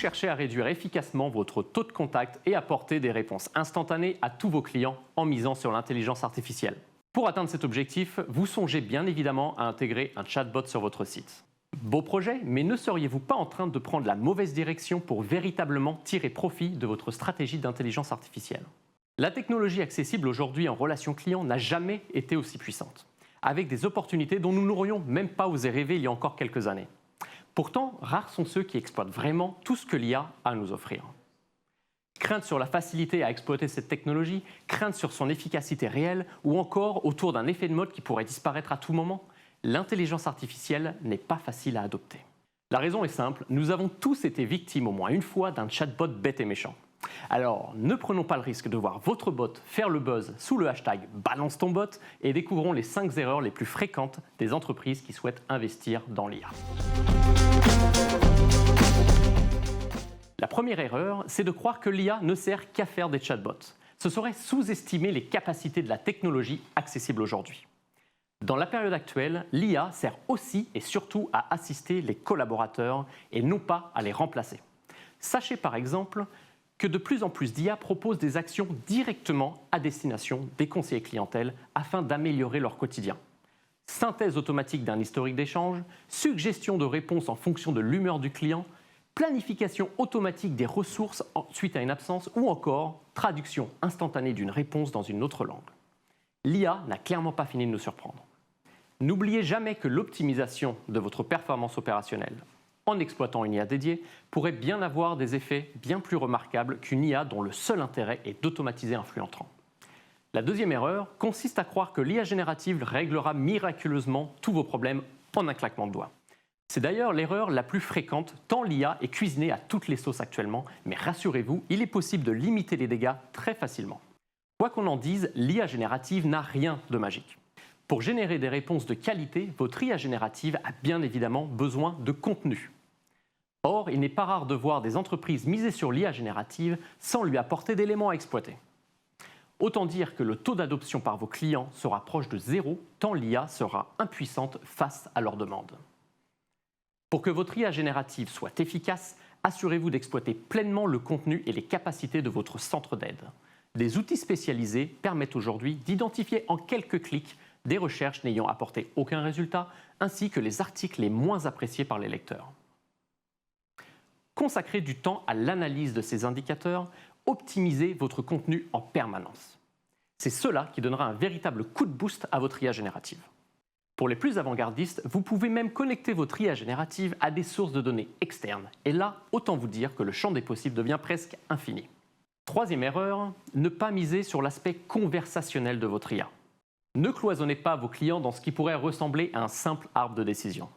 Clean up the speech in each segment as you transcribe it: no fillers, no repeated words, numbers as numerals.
cherchez à réduire efficacement votre taux de contact et apporter des réponses instantanées à tous vos clients en misant sur l'intelligence artificielle. Pour atteindre cet objectif, vous songez bien évidemment à intégrer un chatbot sur votre site. Beau projet, mais ne seriez-vous pas en train de prendre la mauvaise direction pour véritablement tirer profit de votre stratégie d'intelligence artificielle? La technologie accessible aujourd'hui en relation client n'a jamais été aussi puissante, avec des opportunités dont nous n'aurions même pas osé rêver il y a encore quelques années. Pourtant, rares sont ceux qui exploitent vraiment tout ce que l'IA a à nous offrir. Crainte sur la facilité à exploiter cette technologie, crainte sur son efficacité réelle ou encore autour d'un effet de mode qui pourrait disparaître à tout moment, l'intelligence artificielle n'est pas facile à adopter. La raison est simple, nous avons tous été victimes au moins une fois d'un chatbot bête et méchant. Alors, ne prenons pas le risque de voir votre bot faire le buzz sous le hashtag Balance ton bot et découvrons les 5 erreurs les plus fréquentes des entreprises qui souhaitent investir dans l'IA. La première erreur, c'est de croire que l'IA ne sert qu'à faire des chatbots. Ce serait sous-estimer les capacités de la technologie accessible aujourd'hui. Dans la période actuelle, l'IA sert aussi et surtout à assister les collaborateurs et non pas à les remplacer. Sachez par exemple que de plus en plus d'IA proposent des actions directement à destination des conseillers clientèle afin d'améliorer leur quotidien. Synthèse automatique d'un historique d'échange, suggestion de réponses en fonction de l'humeur du client, planification automatique des ressources suite à une absence ou encore traduction instantanée d'une réponse dans une autre langue. L'IA n'a clairement pas fini de nous surprendre. N'oubliez jamais que l'optimisation de votre performance opérationnelle en exploitant une IA dédiée pourrait bien avoir des effets bien plus remarquables qu'une IA dont le seul intérêt est d'automatiser un flux entrant. La deuxième erreur consiste à croire que l'IA générative réglera miraculeusement tous vos problèmes en un claquement de doigts. C'est d'ailleurs l'erreur la plus fréquente, tant l'IA est cuisinée à toutes les sauces actuellement, mais rassurez-vous, il est possible de limiter les dégâts très facilement. Quoi qu'on en dise, l'IA générative n'a rien de magique. Pour générer des réponses de qualité, votre IA générative a bien évidemment besoin de contenu. Or, il n'est pas rare de voir des entreprises miser sur l'IA générative sans lui apporter d'éléments à exploiter. Autant dire que le taux d'adoption par vos clients sera proche de zéro, tant l'IA sera impuissante face à leurs demandes. Pour que votre IA générative soit efficace, assurez-vous d'exploiter pleinement le contenu et les capacités de votre centre d'aide. Des outils spécialisés permettent aujourd'hui d'identifier en quelques clics des recherches n'ayant apporté aucun résultat, ainsi que les articles les moins appréciés par les lecteurs. Consacrez du temps à l'analyse de ces indicateurs, optimisez votre contenu en permanence. C'est cela qui donnera un véritable coup de boost à votre IA générative. Pour les plus avant-gardistes, vous pouvez même connecter votre IA générative à des sources de données externes. Et là, autant vous dire que le champ des possibles devient presque infini. Troisième erreur, ne pas miser sur l'aspect conversationnel de votre IA. Ne cloisonnez pas vos clients dans ce qui pourrait ressembler à un simple arbre de décision.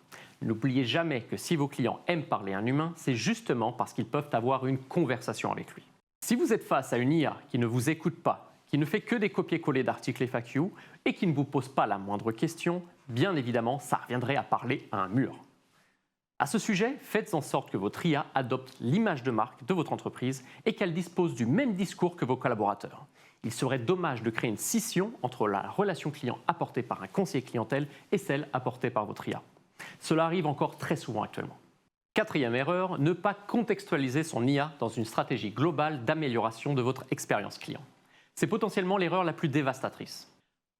N'oubliez jamais que si vos clients aiment parler à un humain, c'est justement parce qu'ils peuvent avoir une conversation avec lui. Si vous êtes face à une IA qui ne vous écoute pas, qui ne fait que des copier-coller d'articles FAQ et qui ne vous pose pas la moindre question, bien évidemment, ça reviendrait à parler à un mur. À ce sujet, faites en sorte que votre IA adopte l'image de marque de votre entreprise et qu'elle dispose du même discours que vos collaborateurs. Il serait dommage de créer une scission entre la relation client apportée par un conseiller clientèle et celle apportée par votre IA. Cela arrive encore très souvent actuellement. Quatrième erreur, ne pas contextualiser son IA dans une stratégie globale d'amélioration de votre expérience client. C'est potentiellement l'erreur la plus dévastatrice.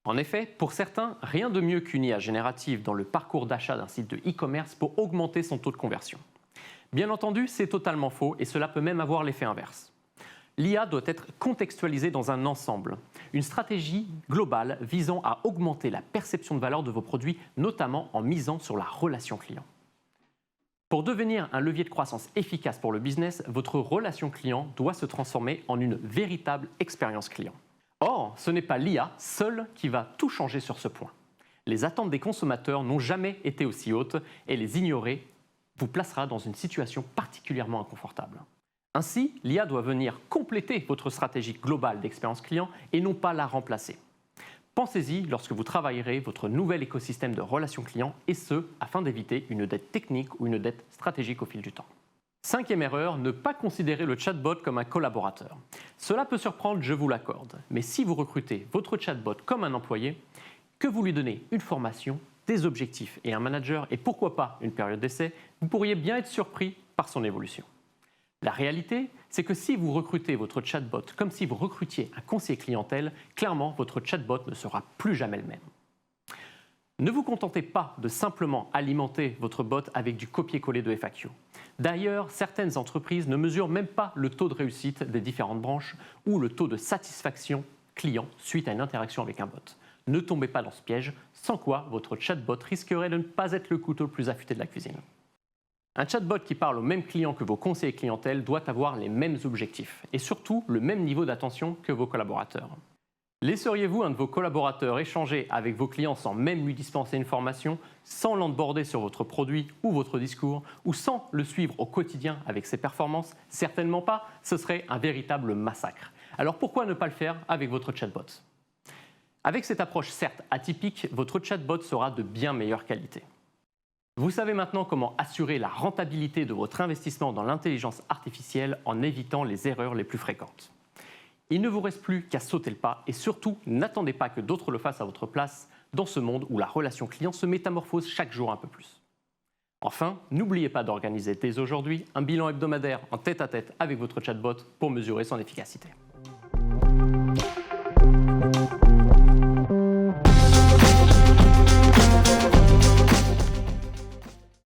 En effet, pour certains, rien de mieux qu'une IA générative dans le parcours d'achat d'un site de e-commerce pour augmenter son taux de conversion. Bien entendu, c'est totalement faux et cela peut même avoir l'effet inverse. L'IA doit être contextualisée dans un ensemble, une stratégie globale visant à augmenter la perception de valeur de vos produits, notamment en misant sur la relation client. Pour devenir un levier de croissance efficace pour le business, votre relation client doit se transformer en une véritable expérience client. Or, ce n'est pas l'IA seule qui va tout changer sur ce point. Les attentes des consommateurs n'ont jamais été aussi hautes et les ignorer vous placera dans une situation particulièrement inconfortable. Ainsi, l'IA doit venir compléter votre stratégie globale d'expérience client et non pas la remplacer. Pensez-y lorsque vous travaillerez votre nouvel écosystème de relations clients et ce, afin d'éviter une dette technique ou une dette stratégique au fil du temps. Cinquième erreur, ne pas considérer le chatbot comme un collaborateur. Cela peut surprendre, je vous l'accorde, mais si vous recrutez votre chatbot comme un employé, que vous lui donnez une formation, des objectifs et un manager et pourquoi pas une période d'essai, vous pourriez bien être surpris par son évolution. La réalité, c'est que si vous recrutez votre chatbot comme si vous recrutiez un conseiller clientèle, clairement, votre chatbot ne sera plus jamais le même. Ne vous contentez pas de simplement alimenter votre bot avec du copier-coller de FAQ. D'ailleurs, certaines entreprises ne mesurent même pas le taux de réussite des différentes branches ou le taux de satisfaction client suite à une interaction avec un bot. Ne tombez pas dans ce piège, sans quoi votre chatbot risquerait de ne pas être le couteau le plus affûté de la cuisine. Un chatbot qui parle au même client que vos conseillers clientèle doit avoir les mêmes objectifs et surtout le même niveau d'attention que vos collaborateurs. Laisseriez-vous un de vos collaborateurs échanger avec vos clients sans même lui dispenser une formation, sans l'onboarder sur votre produit ou votre discours, ou sans le suivre au quotidien avec ses performances? Certainement pas, ce serait un véritable massacre. Alors pourquoi ne pas le faire avec votre chatbot? Avec cette approche certes atypique, votre chatbot sera de bien meilleure qualité. Vous savez maintenant comment assurer la rentabilité de votre investissement dans l'intelligence artificielle en évitant les erreurs les plus fréquentes. Il ne vous reste plus qu'à sauter le pas et surtout, n'attendez pas que d'autres le fassent à votre place dans ce monde où la relation client se métamorphose chaque jour un peu plus. Enfin, n'oubliez pas d'organiser dès aujourd'hui un bilan hebdomadaire en tête-à-tête avec votre chatbot pour mesurer son efficacité.